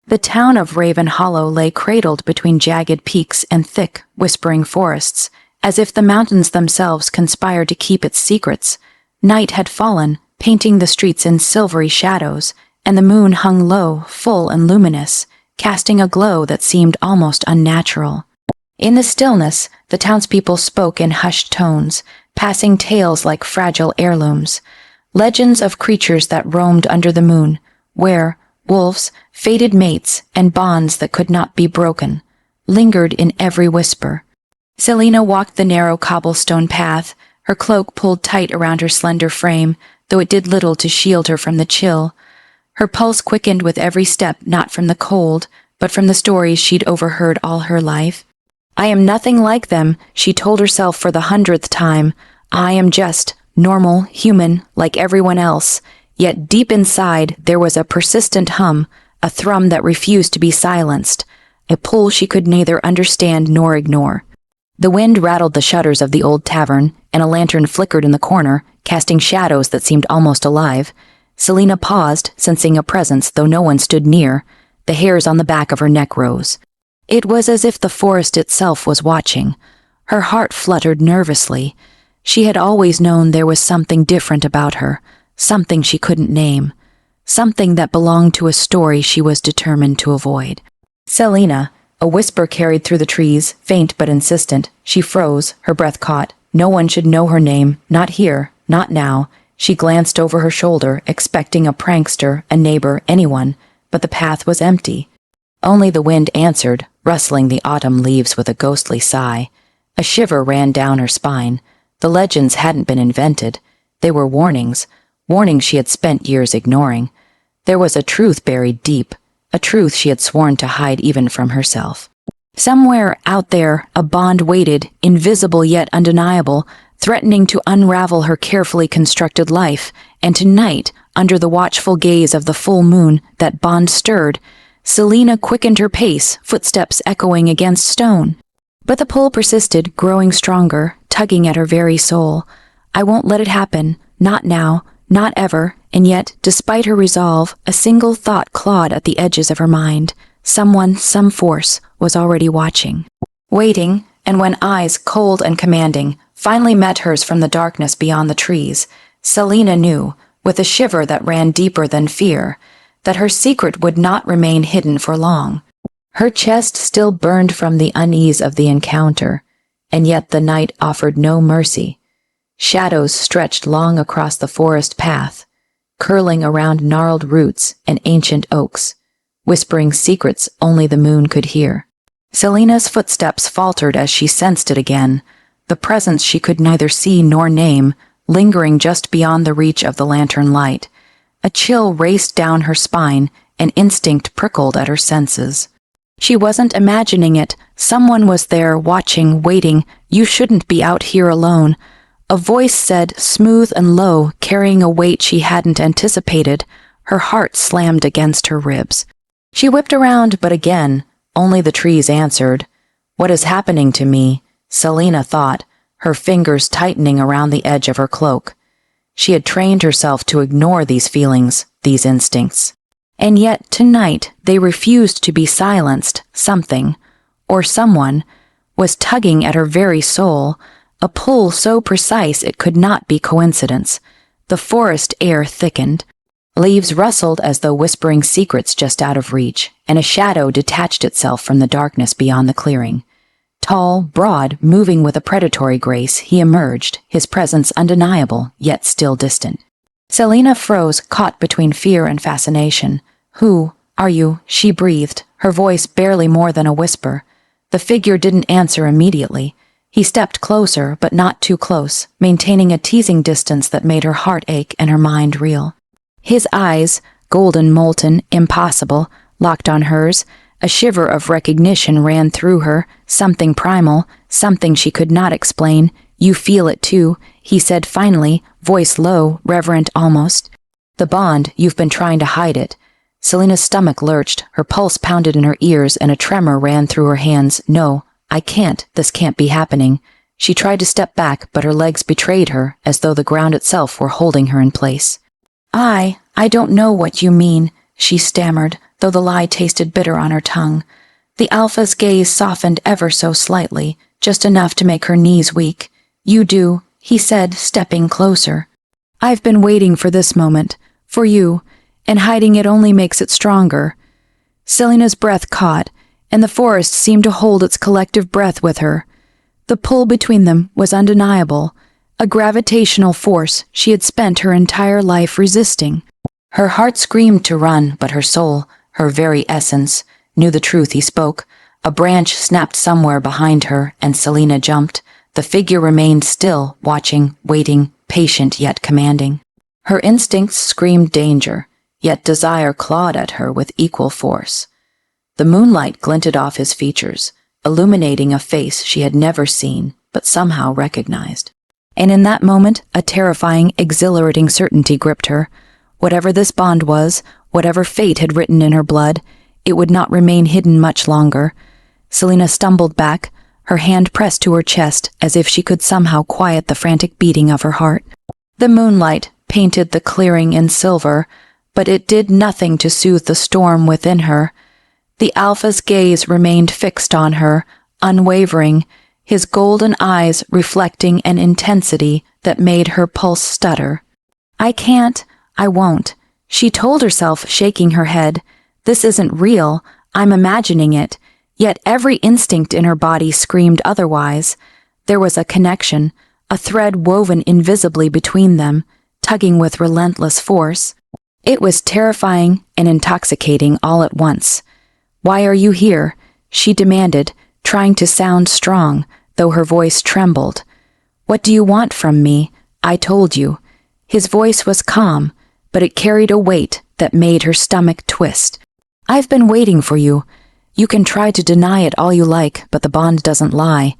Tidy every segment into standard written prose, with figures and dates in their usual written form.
The town of Raven Hollow lay cradled between jagged peaks and thick, whispering forests, as if the mountains themselves conspired to keep its secrets. Night had fallen, painting the streets in silvery shadows, and the moon hung low, full and luminous, casting a glow that seemed almost unnatural. In the stillness, the townspeople spoke in hushed tones, passing tales like fragile heirlooms, legends of creatures that roamed under the moon, where wolves, fated mates, and bonds that could not be broken, lingered in every whisper. Selina walked the narrow cobblestone path, her cloak pulled tight around her slender frame, though it did little to shield her from the chill. Her pulse quickened with every step, not from the cold, but from the stories she'd overheard all her life. I am nothing like them, she told herself for the 100th time. I am just normal, human, like everyone else. Yet deep inside there was a persistent hum, a thrum that refused to be silenced, a pull she could neither understand nor ignore. The wind rattled the shutters of the old tavern, and a lantern flickered in the corner, casting shadows that seemed almost alive. Selina paused, sensing a presence, though no one stood near. The hairs on the back of her neck rose. It was as if the forest itself was watching. Her heart fluttered nervously. She had always known there was something different about her, something she couldn't name, something that belonged to a story she was determined to avoid. Selina, a whisper carried through the trees, faint but insistent. She froze, her breath caught. No one should know her name, not here, not now. She glanced over her shoulder, expecting a prankster, a neighbor, anyone, but the path was empty. Only the wind answered, rustling the autumn leaves with a ghostly sigh. A shiver ran down her spine. The legends hadn't been invented. They were warnings, warnings she had spent years ignoring. There was a truth buried deep, a truth she had sworn to hide even from herself. Somewhere out there, a bond waited, invisible yet undeniable, threatening to unravel her carefully constructed life, and tonight, under the watchful gaze of the full moon, that bond stirred. Selina quickened her pace, footsteps echoing against stone. But the pull persisted, growing stronger, tugging at her very soul. I won't let it happen, not now, not ever, and yet, despite her resolve, a single thought clawed at the edges of her mind. Someone, some force, was already watching. Waiting, and when eyes, cold and commanding, finally met hers from the darkness beyond the trees, Selina knew, with a shiver that ran deeper than fear, that her secret would not remain hidden for long. Her chest still burned from the unease of the encounter, and yet the night offered no mercy. Shadows stretched long across the forest path, curling around gnarled roots and ancient oaks, whispering secrets only the moon could hear. Selina's footsteps faltered as she sensed it again, the presence she could neither see nor name, lingering just beyond the reach of the lantern light. A chill raced down her spine, an instinct prickled at her senses. She wasn't imagining it. Someone was there, watching, waiting. You shouldn't be out here alone. A voice said, smooth and low, carrying a weight she hadn't anticipated. Her heart slammed against her ribs. She whipped around, but again, only the trees answered. What is happening to me? Selina thought, her fingers tightening around the edge of her cloak. She had trained herself to ignore these feelings, these instincts. And yet, tonight, they refused to be silenced. Something, or someone, was tugging at her very soul, a pull so precise it could not be coincidence. The forest air thickened. Leaves rustled as though whispering secrets just out of reach, and a shadow detached itself from the darkness beyond the clearing. Tall, broad, moving with a predatory grace, he emerged, his presence undeniable, yet still distant. Selina froze, caught between fear and fascination. Who are you? She breathed, her voice barely more than a whisper. The figure didn't answer immediately. He stepped closer, but not too close, maintaining a teasing distance that made her heart ache and her mind reel. His eyes, golden molten, impossible, locked on hers. A shiver of recognition ran through her, something primal, something she could not explain. You feel it too, he said finally, voice low, reverent almost. The bond, you've been trying to hide it. Selina's stomach lurched, her pulse pounded in her ears, and a tremor ran through her hands. No, I can't, this can't be happening. She tried to step back, but her legs betrayed her, as though the ground itself were holding her in place. I don't know what you mean, she stammered, though the lie tasted bitter on her tongue. The Alpha's gaze softened ever so slightly, just enough to make her knees weak. "You do," he said, stepping closer. "I've been waiting for this moment, for you, and hiding it only makes it stronger." Selena's breath caught, and the forest seemed to hold its collective breath with her. The pull between them was undeniable, a gravitational force she had spent her entire life resisting. Her heart screamed to run, but her soul, her very essence, knew the truth he spoke. A branch snapped somewhere behind her, and Selena jumped. The figure remained still, watching, waiting, patient yet commanding. Her instincts screamed danger, yet desire clawed at her with equal force. The moonlight glinted off his features, illuminating a face she had never seen, but somehow recognized. And in that moment, a terrifying, exhilarating certainty gripped her. Whatever this bond was, whatever fate had written in her blood, it would not remain hidden much longer. Selena stumbled back, her hand pressed to her chest as if she could somehow quiet the frantic beating of her heart. The moonlight painted the clearing in silver, but it did nothing to soothe the storm within her. The Alpha's gaze remained fixed on her, unwavering, his golden eyes reflecting an intensity that made her pulse stutter. "I can't, I won't," she told herself, shaking her head. "This isn't real, I'm imagining it." Yet every instinct in her body screamed otherwise. There was a connection, a thread woven invisibly between them, tugging with relentless force. It was terrifying and intoxicating all at once. "Why are you here?" she demanded, trying to sound strong, though her voice trembled. "What do you want from me? I told you." His voice was calm, but it carried a weight that made her stomach twist. "I've been waiting for you. You can try to deny it all you like, but the bond doesn't lie."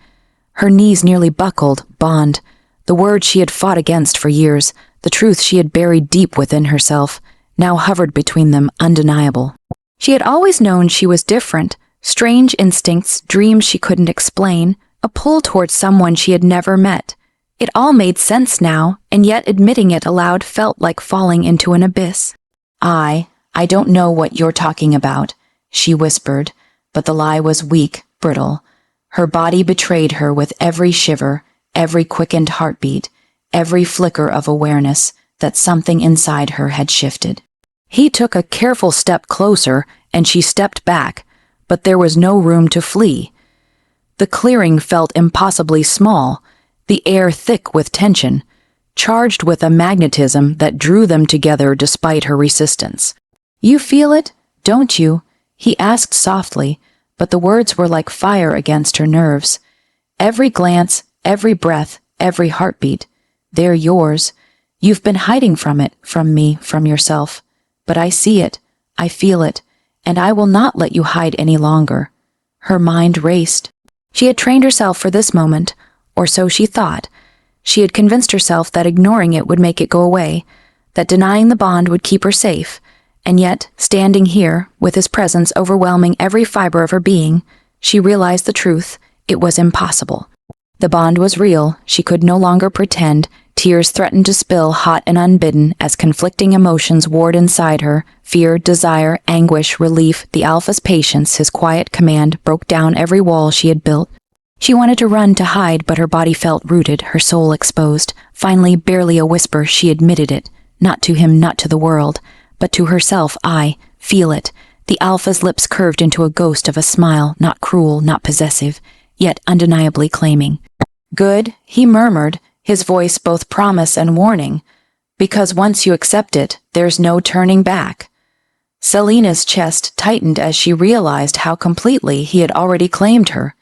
Her knees nearly buckled. Bond. The word she had fought against for years, the truth she had buried deep within herself, now hovered between them, undeniable. She had always known she was different, strange instincts, dreams she couldn't explain, a pull towards someone she had never met. It all made sense now, and yet admitting it aloud felt like falling into an abyss. I don't know what you're talking about," she whispered, but the lie was weak, brittle. Her body betrayed her with every shiver, every quickened heartbeat, every flicker of awareness that something inside her had shifted. He took a careful step closer, and she stepped back, but there was no room to flee. The clearing felt impossibly small, the air thick with tension, charged with a magnetism that drew them together despite her resistance. "You feel it, don't you?" he asked softly, but the words were like fire against her nerves. "Every glance, every breath, every heartbeat, they're yours. You've been hiding from it, from me, from yourself. But I see it, I feel it, and I will not let you hide any longer." Her mind raced. She had trained herself for this moment, or so she thought. She had convinced herself that ignoring it would make it go away, that denying the bond would keep her safe. And yet, standing here, with his presence overwhelming every fiber of her being, she realized the truth. It was impossible. The bond was real. She could no longer pretend. Tears threatened to spill, hot and unbidden, as conflicting emotions warred inside her. Fear, desire, anguish, relief, the Alpha's patience, his quiet command, broke down every wall she had built. She wanted to run, to hide, but her body felt rooted, her soul exposed. Finally, barely a whisper, she admitted it. Not to him, not to the world, but to herself. "I feel it." The Alpha's lips curved into a ghost of a smile, not cruel, not possessive, yet undeniably claiming. "Good," he murmured, his voice both promise and warning. "Because once you accept it, there's no turning back." Selena's chest tightened as she realized how completely he had already claimed her,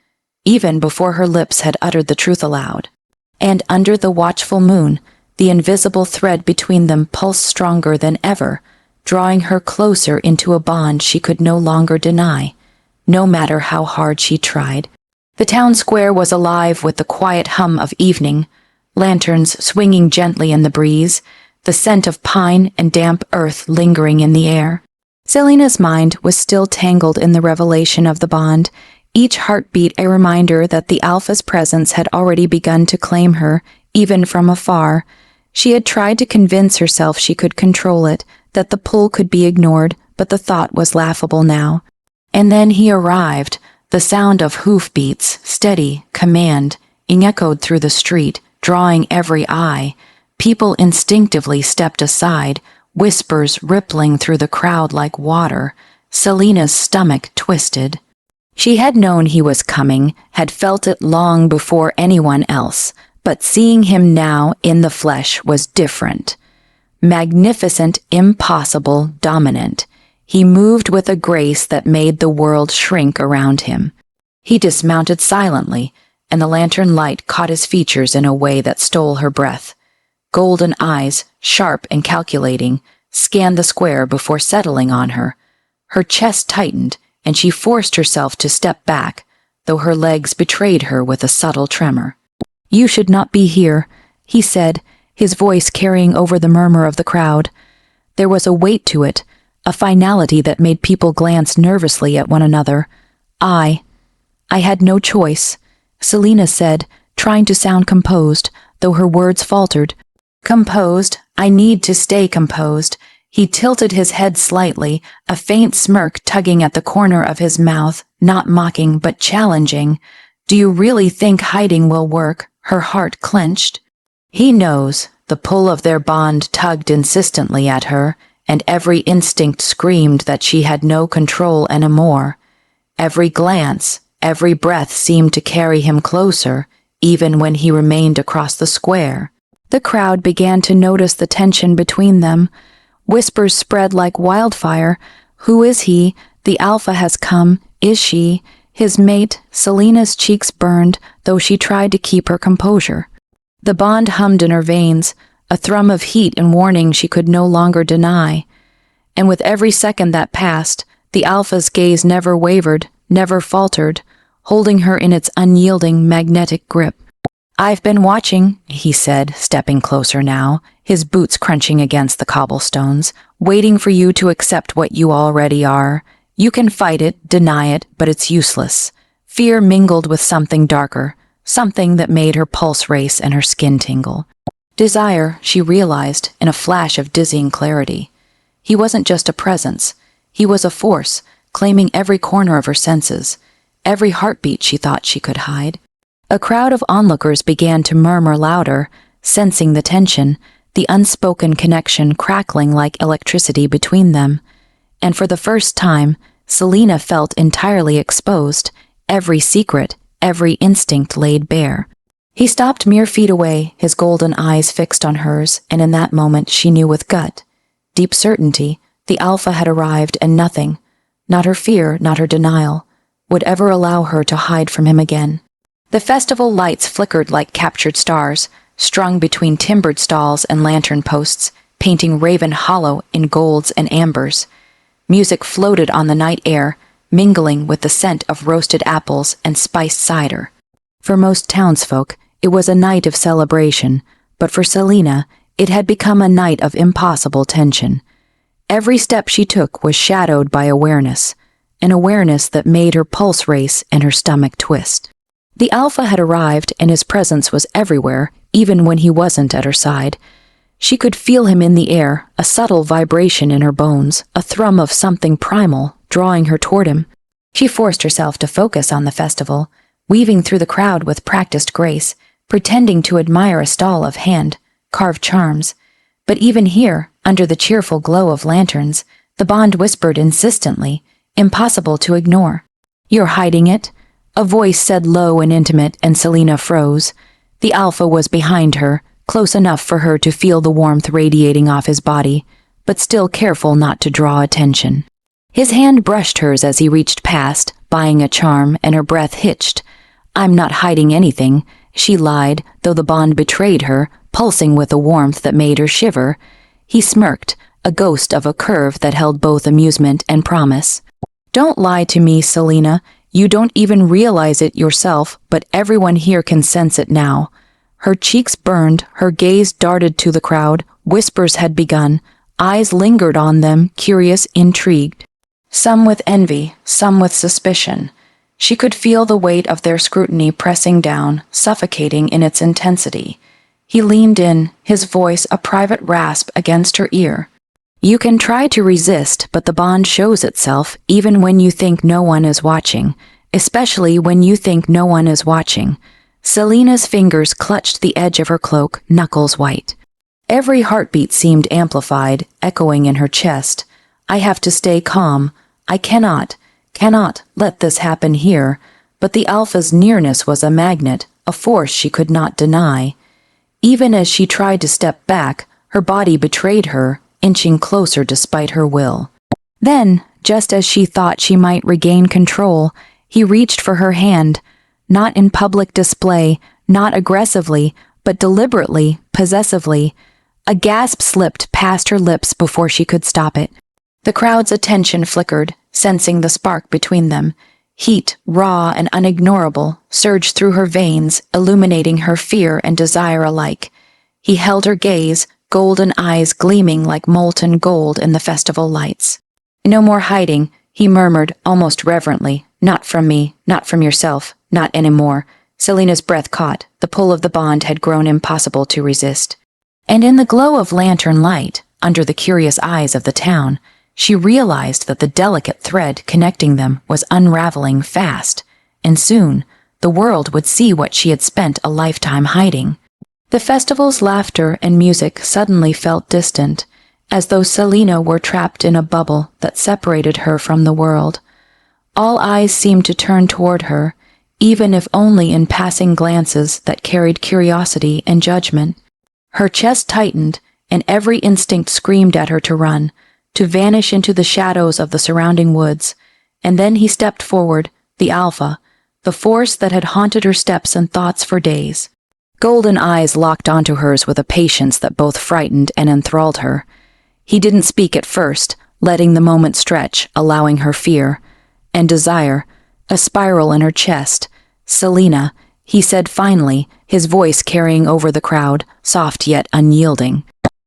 even before her lips had uttered the truth aloud. And under the watchful moon, the invisible thread between them pulsed stronger than ever, drawing her closer into a bond she could no longer deny, no matter how hard she tried. The town square was alive with the quiet hum of evening, lanterns swinging gently in the breeze, the scent of pine and damp earth lingering in the air. Selena's mind was still tangled in the revelation of the bond, each heartbeat a reminder that the Alpha's presence had already begun to claim her, even from afar. She had tried to convince herself she could control it, that the pull could be ignored, but the thought was laughable now. And then he arrived, the sound of hoofbeats, steady, command, echoed through the street, drawing every eye. People instinctively stepped aside, whispers rippling through the crowd like water. Selina's stomach twisted. She had known he was coming, had felt it long before anyone else, but seeing him now in the flesh was different. Magnificent, impossible, dominant. He moved with a grace that made the world shrink around him. He dismounted silently, and the lantern light caught his features in a way that stole her breath. Golden eyes, sharp and calculating, scanned the square before settling on her. Her chest tightened, and she forced herself to step back, though her legs betrayed her with a subtle tremor. "You should not be here," he said, his voice carrying over the murmur of the crowd. There was a weight to it, a finality that made people glance nervously at one another. I had no choice," Selina said, trying to sound composed, though her words faltered. "Composed, I need to stay composed." He tilted his head slightly, a faint smirk tugging at the corner of his mouth, not mocking but challenging. "Do you really think hiding will work?" Her heart clenched. He knows. The pull of their bond tugged insistently at her, and every instinct screamed that she had no control anymore. Every glance, every breath seemed to carry him closer, even when he remained across the square. The crowd began to notice the tension between them. Whispers spread like wildfire. Who is he? The Alpha has come. Is she? His mate? Selina's cheeks burned, though she tried to keep her composure. The bond hummed in her veins, a thrum of heat and warning she could no longer deny. And with every second that passed, the Alpha's gaze never wavered, never faltered, holding her in its unyielding magnetic grip. "I've been watching," he said, stepping closer now, his boots crunching against the cobblestones, "waiting for you to accept what you already are. You can fight it, deny it, but it's useless." Fear mingled with something darker, something that made her pulse race and her skin tingle. Desire, she realized, in a flash of dizzying clarity. He wasn't just a presence. He was a force, claiming every corner of her senses, every heartbeat she thought she could hide. A crowd of onlookers began to murmur louder, sensing the tension, the unspoken connection crackling like electricity between them. And for the first time, Selina felt entirely exposed, every secret, every instinct laid bare. He stopped mere feet away, his golden eyes fixed on hers, and in that moment she knew with gut, deep certainty, the Alpha had arrived and nothing, not her fear, not her denial, would ever allow her to hide from him again. The festival lights flickered like captured stars, strung between timbered stalls and lantern posts, painting Raven Hollow in golds and ambers. Music floated on the night air, mingling with the scent of roasted apples and spiced cider. For most townsfolk, it was a night of celebration, but for Selina, it had become a night of impossible tension. Every step she took was shadowed by awareness, an awareness that made her pulse race and her stomach twist. The Alpha had arrived, and his presence was everywhere, even when he wasn't at her side. She could feel him in the air, a subtle vibration in her bones, a thrum of something primal, drawing her toward him. She forced herself to focus on the festival, weaving through the crowd with practiced grace, pretending to admire a stall of hand-carved charms. But even here, under the cheerful glow of lanterns, the bond whispered insistently, impossible to ignore. "You're hiding it," a voice said low and intimate, and Selina froze. The Alpha was behind her, close enough for her to feel the warmth radiating off his body, but still careful not to draw attention. His hand brushed hers as he reached past, buying a charm, and her breath hitched. "I'm not hiding anything," she lied, though the bond betrayed her, pulsing with a warmth that made her shiver. He smirked, a ghost of a curve that held both amusement and promise. "Don't lie to me, Selina. You don't even realize it yourself, but everyone here can sense it now." Her cheeks burned, her gaze darted to the crowd, whispers had begun, eyes lingered on them, curious, intrigued. Some with envy, some with suspicion. She could feel the weight of their scrutiny pressing down, suffocating in its intensity. He leaned in, his voice a private rasp against her ear. You can try to resist, but the bond shows itself even when you think no one is watching, especially when you think no one is watching. Selena's fingers clutched the edge of her cloak, knuckles white. Every heartbeat seemed amplified, echoing in her chest. I have to stay calm. I cannot let this happen here. But the Alpha's nearness was a magnet, a force she could not deny. Even as she tried to step back, her body betrayed her, inching closer despite her will. Then, just as she thought she might regain control, he reached for her hand, not in public display, not aggressively, but deliberately, possessively. A gasp slipped past her lips before she could stop it. The crowd's attention flickered, sensing the spark between them. Heat, raw and unignorable, surged through her veins, illuminating her fear and desire alike. He held her gaze, golden eyes gleaming like molten gold in the festival lights. No more hiding, he murmured almost reverently. Not from me, not from yourself, not anymore. Selena's breath caught. The pull of the bond had grown impossible to resist. And in the glow of lantern light, under the curious eyes of the town, she realized that the delicate thread connecting them was unraveling fast, and soon the world would see what she had spent a lifetime hiding. The festival's laughter and music suddenly felt distant, as though Selena were trapped in a bubble that separated her from the world. All eyes seemed to turn toward her, even if only in passing glances that carried curiosity and judgment. Her chest tightened, and every instinct screamed at her to run, to vanish into the shadows of the surrounding woods. And then he stepped forward, the Alpha, the force that had haunted her steps and thoughts for days. Golden eyes locked onto hers with a patience that both frightened and enthralled her. He didn't speak at first, letting the moment stretch, allowing her fear and desire, a spiral in her chest. Selena, he said finally, his voice carrying over the crowd, soft yet unyielding.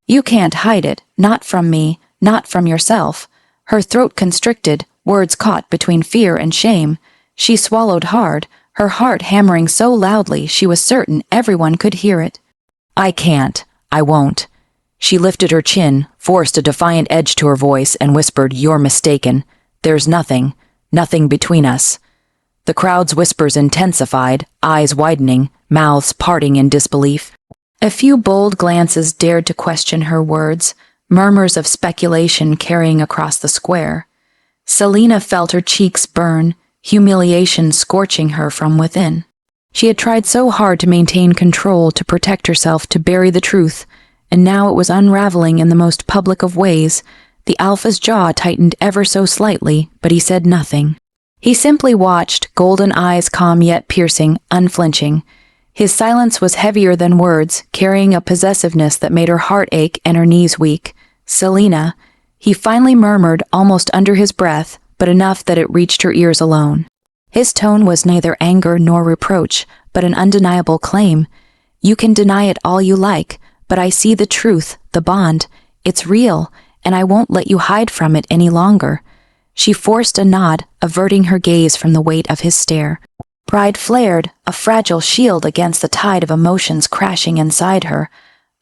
You can't hide it, not from me, not from yourself. Her throat constricted, words caught between fear and shame. She swallowed hard, her heart hammering so loudly she was certain everyone could hear it. I can't. I won't. She lifted her chin, forced a defiant edge to her voice, and whispered, You're mistaken. There's nothing between us. The crowd's whispers intensified, eyes widening, mouths parting in disbelief. A few bold glances dared to question her words, murmurs of speculation carrying across the square. Selena felt her cheeks burn, humiliation scorching her from within. She had tried so hard to maintain control, to protect herself, to bury the truth, and now it was unraveling in the most public of ways. The Alpha's jaw tightened ever so slightly, but he said nothing. He simply watched, golden eyes calm yet piercing, unflinching. His silence was heavier than words, carrying a possessiveness that made her heart ache and her knees weak. Selena, he finally murmured almost under his breath, but enough that it reached her ears alone. His tone was neither anger nor reproach, but an undeniable claim. You can deny it all you like, but I see the truth, the bond. It's real, and I won't let you hide from it any longer. She forced a nod, averting her gaze from the weight of his stare. Pride flared, a fragile shield against the tide of emotions crashing inside her.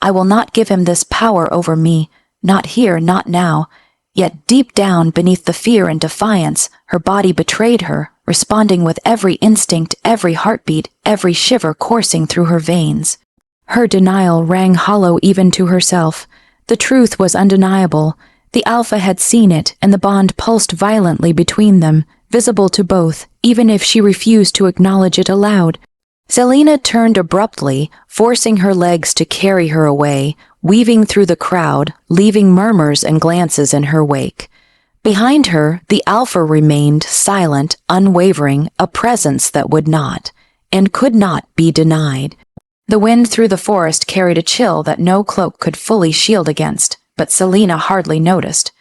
I will not give him this power over me, not here, not now. Yet deep down, beneath the fear and defiance, her body betrayed her, responding with every instinct, every heartbeat, every shiver coursing through her veins. Her denial rang hollow even to herself. The truth was undeniable. The Alpha had seen it, and the bond pulsed violently between them, visible to both, even if she refused to acknowledge it aloud. Selena turned abruptly, forcing her legs to carry her away, weaving through the crowd, leaving murmurs and glances in her wake. Behind her, the Alpha remained, silent, unwavering, a presence that would not, and could not be denied. The wind through the forest carried a chill that no cloak could fully shield against, but Selena hardly noticed.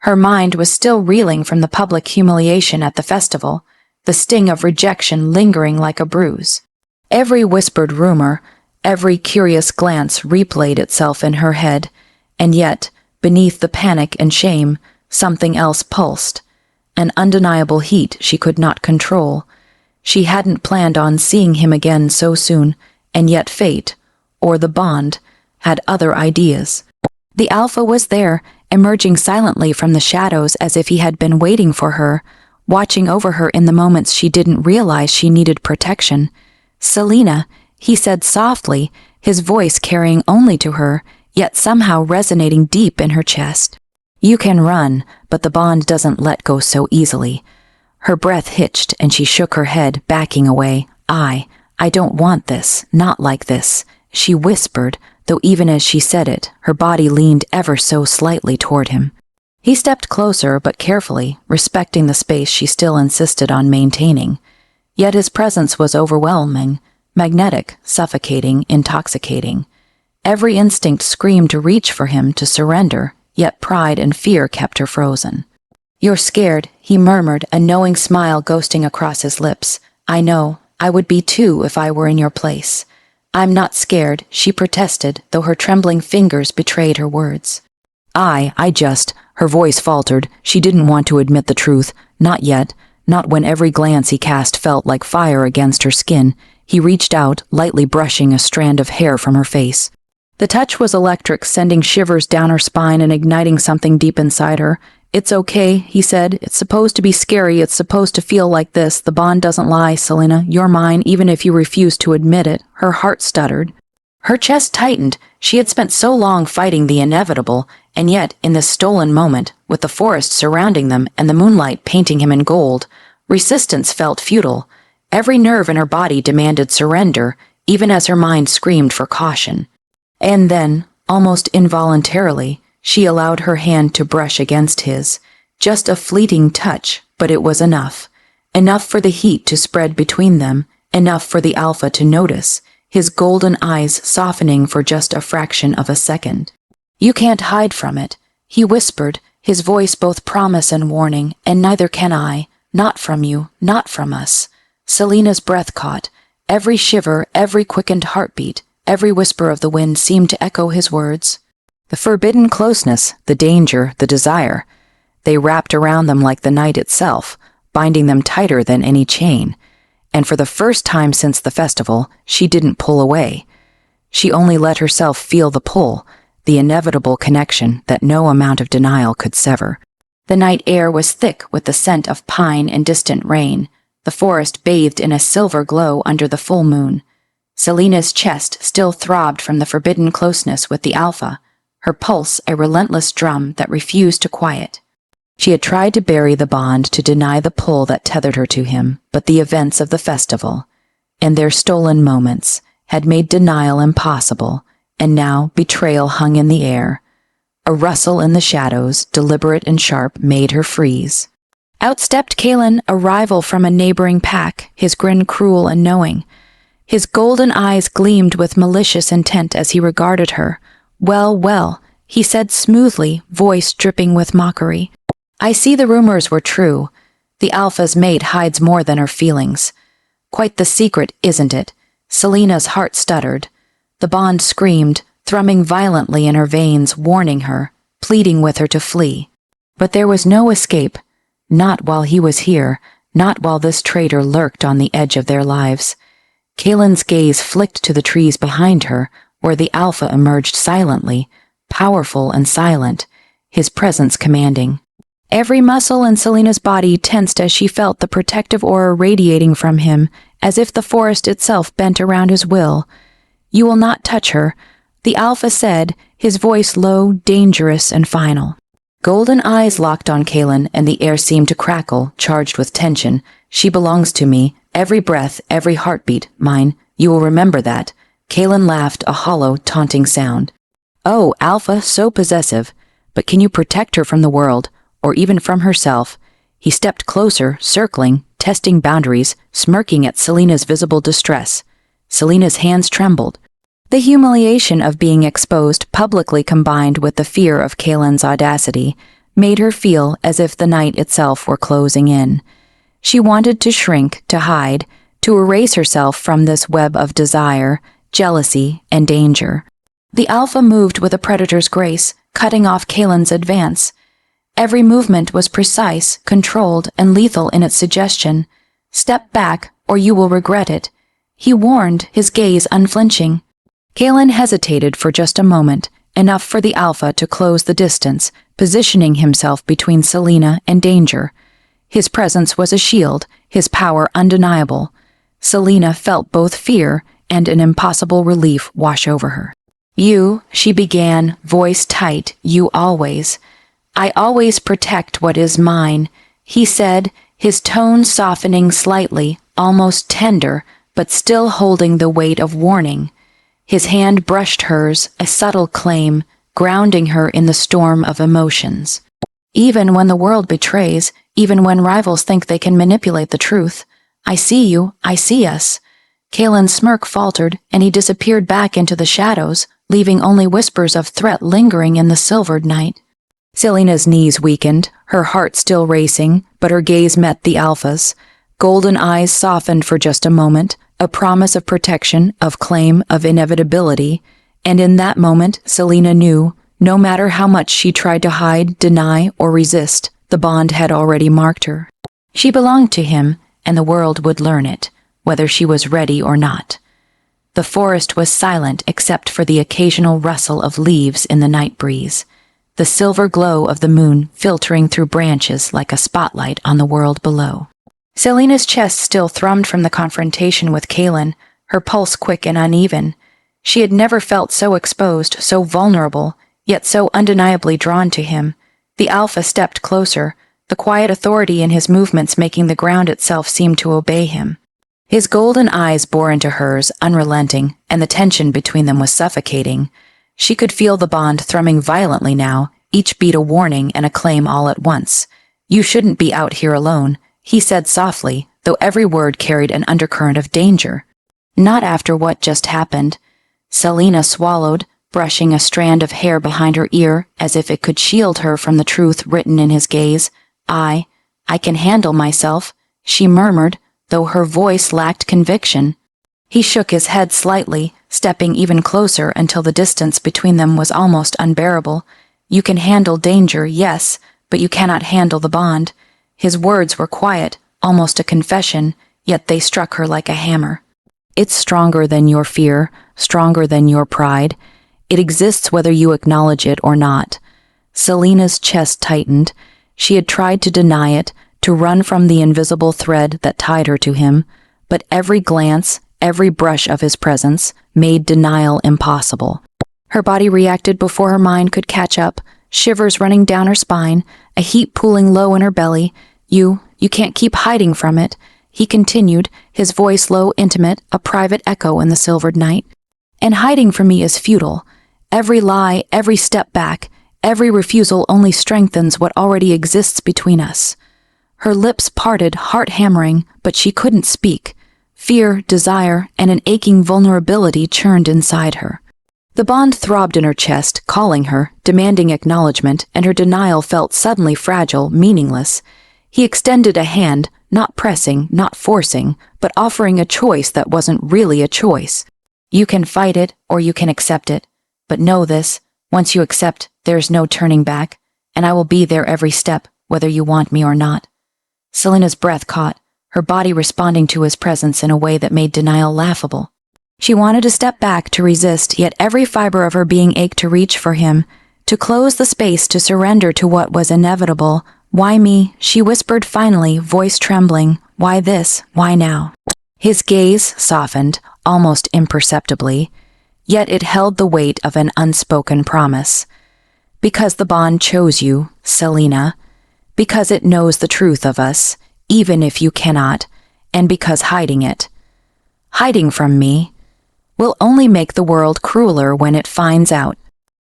Her mind was still reeling from the public humiliation at the festival, the sting of rejection lingering like a bruise. Every whispered rumor, every curious glance replayed itself in her head, and yet, beneath the panic and shame, something else pulsed, an undeniable heat she could not control. She hadn't planned on seeing him again so soon, and yet fate, or the bond, had other ideas. The Alpha was there, emerging silently from the shadows as if he had been waiting for her, watching over her in the moments she didn't realize she needed protection. "Selina," he said softly, his voice carrying only to her, yet somehow resonating deep in her chest. "You can run, but the bond doesn't let go so easily." Her breath hitched and she shook her head, backing away. I don't want this, not like this," she whispered, though even as she said it, her body leaned ever so slightly toward him. He stepped closer, but carefully, respecting the space she still insisted on maintaining. Yet his presence was overwhelming, magnetic, suffocating, intoxicating. Every instinct screamed to reach for him, to surrender, yet pride and fear kept her frozen. "You're scared," he murmured, a knowing smile ghosting across his lips. "I know. I would be too if I were in your place." "I'm not scared," she protested, though her trembling fingers betrayed her words. I just," her voice faltered. She didn't want to admit the truth. Not yet. Not when every glance he cast felt like fire against her skin. He reached out, lightly brushing a strand of hair from her face. The touch was electric, sending shivers down her spine and igniting something deep inside her. "It's okay," he said. "It's supposed to be scary. It's supposed to feel like this. The bond doesn't lie, Selina. You're mine, even if you refuse to admit it." Her heart stuttered. Her chest tightened. She had spent so long fighting the inevitable, and yet, in this stolen moment, with the forest surrounding them and the moonlight painting him in gold, resistance felt futile. Every nerve in her body demanded surrender, even as her mind screamed for caution. And then, almost involuntarily, she allowed her hand to brush against his. Just a fleeting touch, but it was enough. Enough for the heat to spread between them, enough for the Alpha to notice, his golden eyes softening for just a fraction of a second. "You can't hide from it," he whispered, his voice both promise and warning, "and neither can I. Not from you, not from us." Selina's breath caught. Every shiver, every quickened heartbeat, every whisper of the wind seemed to echo his words. The forbidden closeness, the danger, the desire. They wrapped around them like the night itself, binding them tighter than any chain. And for the first time since the festival, she didn't pull away. She only let herself feel the pull, the inevitable connection that no amount of denial could sever. The night air was thick with the scent of pine and distant rain. The forest bathed in a silver glow under the full moon. Selina's chest still throbbed from the forbidden closeness with the Alpha, her pulse a relentless drum that refused to quiet. She had tried to bury the bond, to deny the pull that tethered her to him, but the events of the festival, and their stolen moments, had made denial impossible, and now betrayal hung in the air. A rustle in the shadows, deliberate and sharp, made her freeze. Out stepped Kalen, a rival from a neighboring pack, his grin cruel and knowing. His golden eyes gleamed with malicious intent as he regarded her. "Well, well," he said smoothly, voice dripping with mockery. "I see the rumors were true. The Alpha's mate hides more than her feelings. Quite the secret, isn't it?" Selina's heart stuttered. The bond screamed, thrumming violently in her veins, warning her, pleading with her to flee. But there was no escape. Not while he was here, not while this traitor lurked on the edge of their lives. Kalen's gaze flicked to the trees behind her, where the Alpha emerged silently, powerful and silent, his presence commanding. Every muscle in Selina's body tensed as she felt the protective aura radiating from him, as if the forest itself bent around his will. "You will not touch her," the Alpha said, his voice low, dangerous, and final. Golden eyes locked on Kalen, and the air seemed to crackle, charged with tension. "She belongs to me, every breath, every heartbeat, mine. You will remember that." Kalen laughed, a hollow, taunting sound. "Oh, Alpha, so possessive. But can you protect her from the world, or even from herself?" He stepped closer, circling, testing boundaries, smirking at Selina's visible distress. Selina's hands trembled. The humiliation of being exposed publicly combined with the fear of Kalen's audacity made her feel as if the night itself were closing in. She wanted to shrink, to hide, to erase herself from this web of desire, jealousy, and danger. The Alpha moved with a predator's grace, cutting off Kalen's advance. Every movement was precise, controlled, and lethal in its suggestion. "Step back, or you will regret it," he warned, his gaze unflinching. Kalen hesitated for just a moment, enough for the Alpha to close the distance, positioning himself between Selena and danger. His presence was a shield, his power undeniable. Selena felt both fear and an impossible relief wash over her. "You," she began, voice tight, "you always. I always protect what is mine," he said, his tone softening slightly, almost tender, but still holding the weight of warning. His hand brushed hers, a subtle claim, grounding her in the storm of emotions. "Even when the world betrays, even when rivals think they can manipulate the truth, I see you, I see us." Kalen's smirk faltered, and he disappeared back into the shadows, leaving only whispers of threat lingering in the silvered night. Selena's knees weakened, her heart still racing, but her gaze met the Alpha's. Golden eyes softened for just a moment, a promise of protection, of claim, of inevitability, and in that moment Selena knew, no matter how much she tried to hide, deny, or resist, the bond had already marked her. She belonged to him, and the world would learn it, whether she was ready or not. The forest was silent except for the occasional rustle of leaves in the night breeze, the silver glow of the moon filtering through branches like a spotlight on the world below. Selena's chest still thrummed from the confrontation with Kalen, her pulse quick and uneven. She had never felt so exposed, so vulnerable, yet so undeniably drawn to him. The Alpha stepped closer, the quiet authority in his movements making the ground itself seem to obey him. His golden eyes bore into hers, unrelenting, and the tension between them was suffocating. She could feel the bond thrumming violently now, each beat a warning and a claim all at once. "You shouldn't be out here alone," he said softly, though every word carried an undercurrent of danger. "Not after what just happened." Selena swallowed, brushing a strand of hair behind her ear as if it could shield her from the truth written in his gaze. I can handle myself," she murmured, though her voice lacked conviction. He shook his head slightly, stepping even closer until the distance between them was almost unbearable. "You can handle danger, yes, but you cannot handle the bond." His words were quiet, almost a confession, yet they struck her like a hammer. "It's stronger than your fear, stronger than your pride. It exists whether you acknowledge it or not." Selena's chest tightened. She had tried to deny it, to run from the invisible thread that tied her to him, but every glance, every brush of his presence, made denial impossible. Her body reacted before her mind could catch up, shivers running down her spine, a heat pooling low in her belly. You can't keep hiding from it," he continued, his voice low, intimate, a private echo in the silvered night. "And hiding from me is futile. Every lie, every step back, every refusal only strengthens what already exists between us." Her lips parted, heart hammering, but she couldn't speak. Fear, desire, and an aching vulnerability churned inside her. The bond throbbed in her chest, calling her, demanding acknowledgement, and her denial felt suddenly fragile, meaningless. He extended a hand, not pressing, not forcing, but offering a choice that wasn't really a choice. "You can fight it, or you can accept it. But know this, once you accept, there's no turning back, and I will be there every step, whether you want me or not." Selena's breath caught, her body responding to his presence in a way that made denial laughable. She wanted to step back, to resist, yet every fiber of her being ached to reach for him, to close the space, to surrender to what was inevitable. "Why me?" she whispered finally, voice trembling. "Why this? Why now?" His gaze softened, almost imperceptibly, yet it held the weight of an unspoken promise. "Because the bond chose you, Selena. Because it knows the truth of us, even if you cannot, and because hiding from me, will only make the world crueler when it finds out."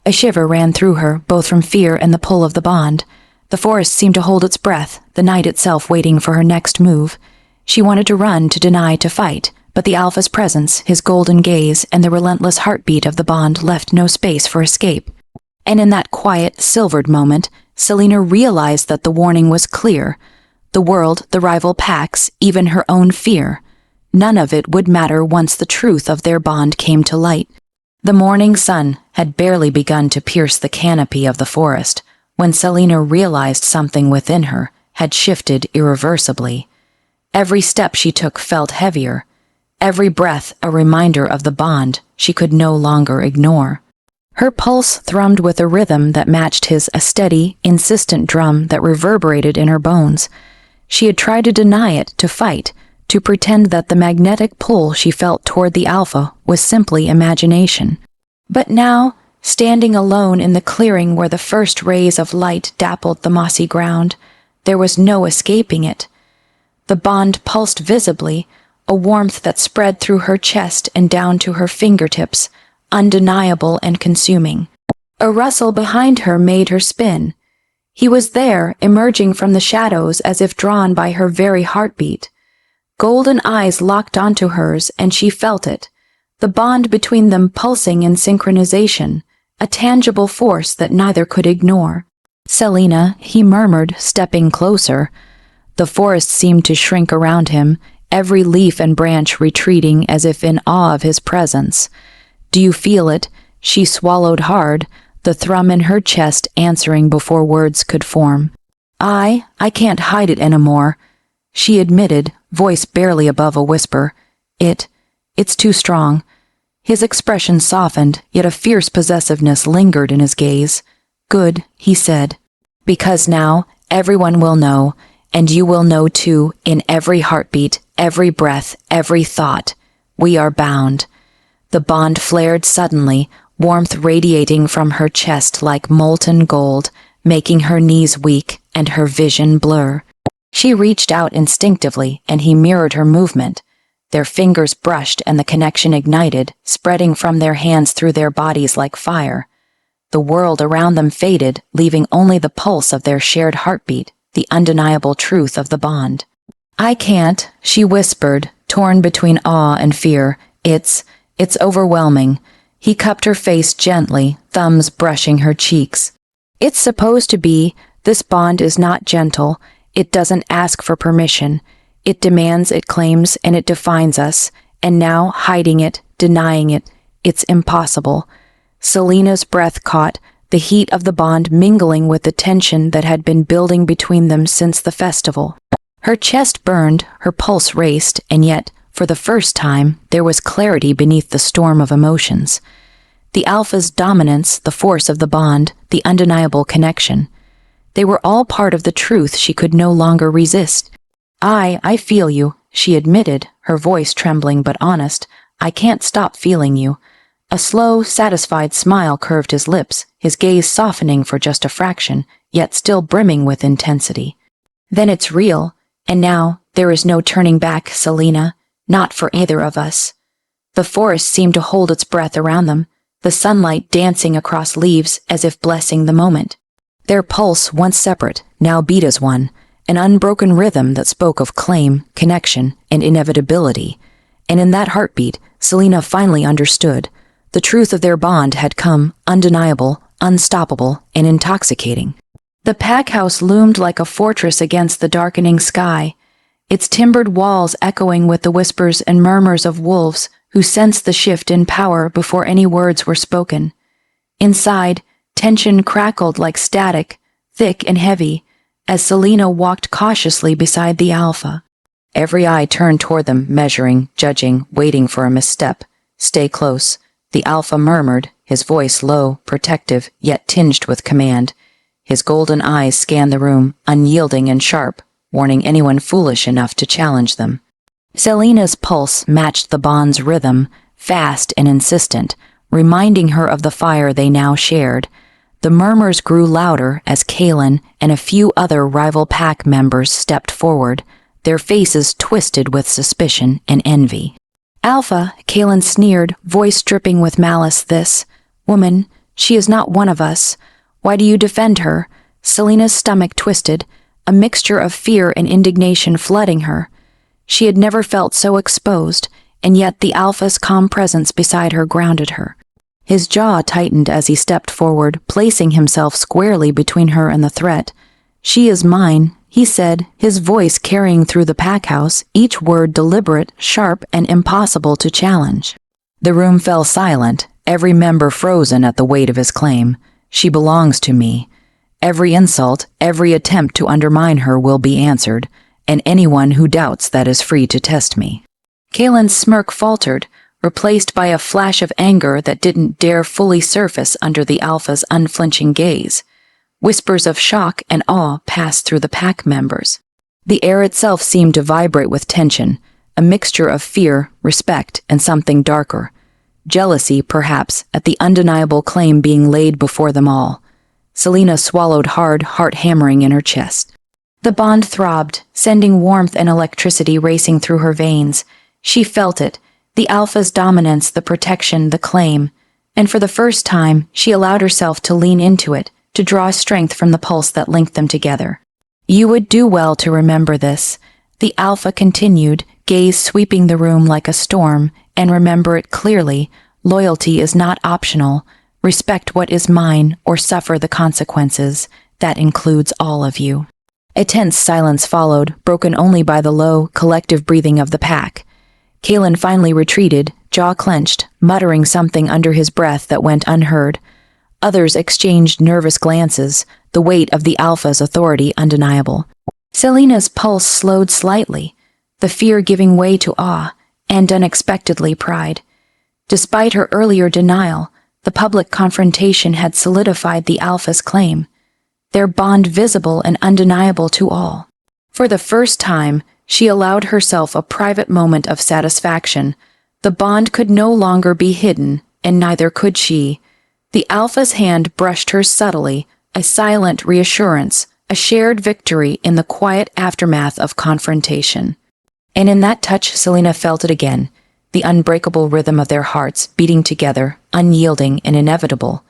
A shiver ran through her, both from fear and the pull of the bond. The forest seemed to hold its breath, the night itself waiting for her next move. She wanted to run, to deny, to fight, but the Alpha's presence, his golden gaze, and the relentless heartbeat of the bond left no space for escape. And in that quiet, silvered moment, Selena realized that the warning was clear. The world, the rival packs, even her own fear. None of it would matter once the truth of their bond came to light. The morning sun had barely begun to pierce the canopy of the forest when Selena realized something within her had shifted irreversibly. Every step she took felt heavier, every breath a reminder of the bond she could no longer ignore. Her pulse thrummed with a rhythm that matched his, a steady, insistent drum that reverberated in her bones. She had tried to deny it, to fight, to pretend that the magnetic pull she felt toward the Alpha was simply imagination. But now, standing alone in the clearing where the first rays of light dappled the mossy ground, there was no escaping it. The bond pulsed visibly, a warmth that spread through her chest and down to her fingertips, undeniable and consuming. A rustle behind her made her spin. He was there, emerging from the shadows as if drawn by her very heartbeat. Golden eyes locked onto hers, and she felt it, the bond between them pulsing in synchronization, a tangible force that neither could ignore. "Selina," he murmured, stepping closer. The forest seemed to shrink around him, every leaf and branch retreating as if in awe of his presence. "Do you feel it?" She swallowed hard, the thrum in her chest answering before words could form. I can't hide it anymore," she admitted, voice barely above a whisper. It's too strong." His expression softened, yet a fierce possessiveness lingered in his gaze. "Good," he said. "Because now everyone will know, and you will know too, in every heartbeat, every breath, every thought. We are bound." The bond flared suddenly, warmth radiating from her chest like molten gold, making her knees weak and her vision blur. She reached out instinctively, and he mirrored her movement. Their fingers brushed and the connection ignited, spreading from their hands through their bodies like fire. The world around them faded, leaving only the pulse of their shared heartbeat, the undeniable truth of the bond. "I can't," she whispered, torn between awe and fear. It's overwhelming." He cupped her face gently, thumbs brushing her cheeks. "It's supposed to be. This bond is not gentle. It doesn't ask for permission. It demands, it claims, and it defines us. And now, hiding it, denying it, it's impossible." Selina's breath caught, the heat of the bond mingling with the tension that had been building between them since the festival. Her chest burned, her pulse raced, and yet, for the first time, there was clarity beneath the storm of emotions. The Alpha's dominance, the force of the bond, the undeniable connection. They were all part of the truth she could no longer resist. I feel you," she admitted, her voice trembling but honest. "I can't stop feeling you." A slow, satisfied smile curved his lips, his gaze softening for just a fraction, yet still brimming with intensity. "Then it's real, and now there is no turning back, Selina. Not for either of us." The forest seemed to hold its breath around them, the sunlight dancing across leaves as if blessing the moment. Their pulse, once separate, now beat as one, an unbroken rhythm that spoke of claim, connection, and inevitability. And in that heartbeat, Selina finally understood. The truth of their bond had come, undeniable, unstoppable, and intoxicating. The pack house loomed like a fortress against the darkening sky, its timbered walls echoing with the whispers and murmurs of wolves who sensed the shift in power before any words were spoken. Inside, tension crackled like static, thick and heavy, as Selina walked cautiously beside the Alpha. Every eye turned toward them, measuring, judging, waiting for a misstep. "Stay close," the Alpha murmured, his voice low, protective, yet tinged with command. His golden eyes scanned the room, unyielding and sharp, warning anyone foolish enough to challenge them. Selina's pulse matched the bond's rhythm, fast and insistent, reminding her of the fire they now shared. The murmurs grew louder as Kaelin and a few other rival pack members stepped forward, their faces twisted with suspicion and envy. "Alpha," Kaelin sneered, voice dripping with malice, "this woman, she is not one of us. Why do you defend her?" Selina's stomach twisted, a mixture of fear and indignation flooding her. She had never felt so exposed, and yet the Alpha's calm presence beside her grounded her. His jaw tightened as he stepped forward, placing himself squarely between her and the threat. "She is mine," he said, his voice carrying through the pack house, each word deliberate, sharp, and impossible to challenge. The room fell silent, every member frozen at the weight of his claim. "She belongs to me. Every insult, every attempt to undermine her will be answered, and anyone who doubts that is free to test me." Kaelin's smirk faltered, replaced by a flash of anger that didn't dare fully surface under the alpha's unflinching gaze. Whispers of shock and awe passed through the pack members. The air itself seemed to vibrate with tension, a mixture of fear, respect, and something darker. Jealousy, perhaps, at the undeniable claim being laid before them all. Selena swallowed hard, heart hammering in her chest. The bond throbbed, sending warmth and electricity racing through her veins. She felt it, the alpha's dominance, the protection, the claim. And for the first time, she allowed herself to lean into it, to draw strength from the pulse that linked them together. You would do well to remember this, the alpha continued, gaze sweeping the room like a storm, and remember it clearly. Loyalty is not optional. Respect what is mine or suffer the consequences. That includes all of you. A tense silence followed, broken only by the low, collective breathing of the pack. Kalen finally retreated, jaw clenched, muttering something under his breath that went unheard. Others exchanged nervous glances, the weight of the alpha's authority undeniable. Selena's pulse slowed slightly, the fear giving way to awe, and unexpectedly pride. Despite her earlier denial, the public confrontation had solidified the alpha's claim, their bond visible and undeniable to all. For the first time, she allowed herself a private moment of satisfaction. The bond could no longer be hidden, and neither could she. The alpha's hand brushed hers subtly, a silent reassurance, a shared victory in the quiet aftermath of confrontation. And in that touch, Selena felt it again, the unbreakable rhythm of their hearts beating together, unyielding and inevitable.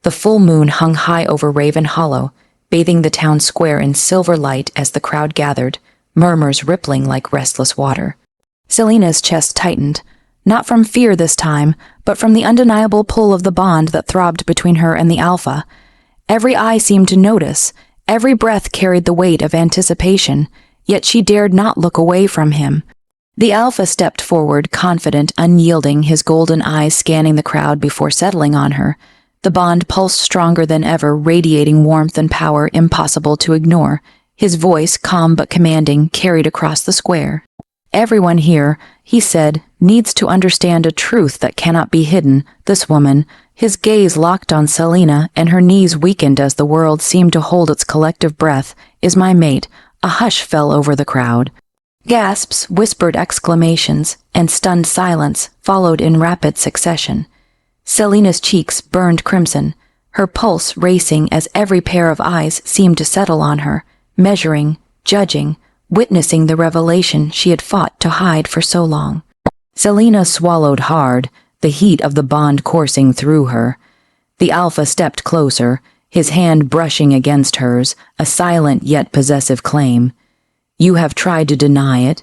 The full moon hung high over Raven Hollow, bathing the town square in silver light as the crowd gathered, murmurs rippling like restless water. Selena's chest tightened, not from fear this time, but from the undeniable pull of the bond that throbbed between her and the alpha. Every eye seemed to notice, every breath carried the weight of anticipation, yet she dared not look away from him. The alpha stepped forward, confident, unyielding, his golden eyes scanning the crowd before settling on her. The bond pulsed stronger than ever, radiating warmth and power impossible to ignore. His voice, calm but commanding, carried across the square. Everyone here, he said, needs to understand a truth that cannot be hidden. This woman, his gaze locked on Selena, and her knees weakened as the world seemed to hold its collective breath, is my mate. A hush fell over the crowd. Gasps, whispered exclamations, and stunned silence followed in rapid succession. Selena's cheeks burned crimson, her pulse racing as every pair of eyes seemed to settle on her, measuring, judging, witnessing the revelation she had fought to hide for so long. Selena swallowed hard, the heat of the bond coursing through her. The alpha stepped closer, his hand brushing against hers, a silent yet possessive claim. You have tried to deny it,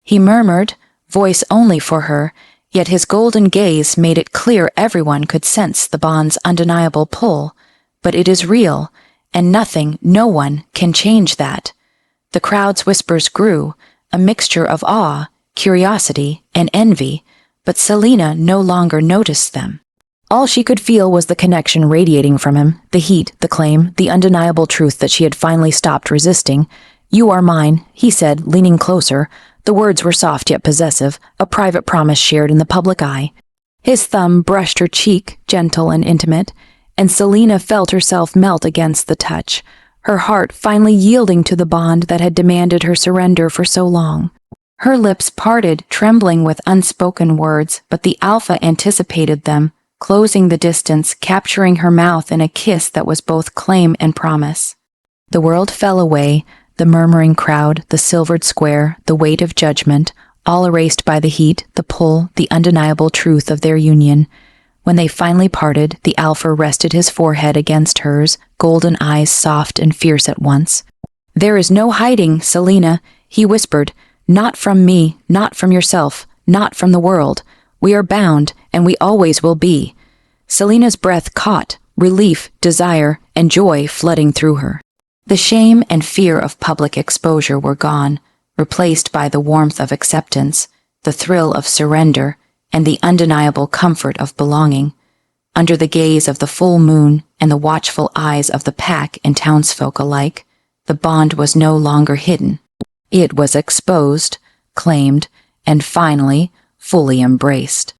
he murmured, voice only for her, yet his golden gaze made it clear everyone could sense the bond's undeniable pull. But it is real, and nothing, no one, can change that. The crowd's whispers grew, a mixture of awe, curiosity, and envy, but Selena no longer noticed them. All she could feel was the connection radiating from him, the heat, the claim, the undeniable truth that she had finally stopped resisting. You are mine, he said, leaning closer. The words were soft yet possessive, a private promise shared in the public eye. His thumb brushed her cheek, gentle and intimate, and Selena felt herself melt against the touch, her heart finally yielding to the bond that had demanded her surrender for so long. Her lips parted, trembling with unspoken words, but the alpha anticipated them, closing the distance, capturing her mouth in a kiss that was both claim and promise. The world fell away, the murmuring crowd, the silvered square, the weight of judgment, all erased by the heat, the pull, the undeniable truth of their union. When they finally parted, the alpha rested his forehead against hers, golden eyes soft and fierce at once. There is no hiding, Selena, he whispered. Not from me, not from yourself, not from the world. We are bound, and we always will be. Selena's breath caught, relief, desire, and joy flooding through her. The shame and fear of public exposure were gone, replaced by the warmth of acceptance, the thrill of surrender, and the undeniable comfort of belonging. Under the gaze of the full moon and the watchful eyes of the pack and townsfolk alike, the bond was no longer hidden. It was exposed, claimed, and finally, fully embraced.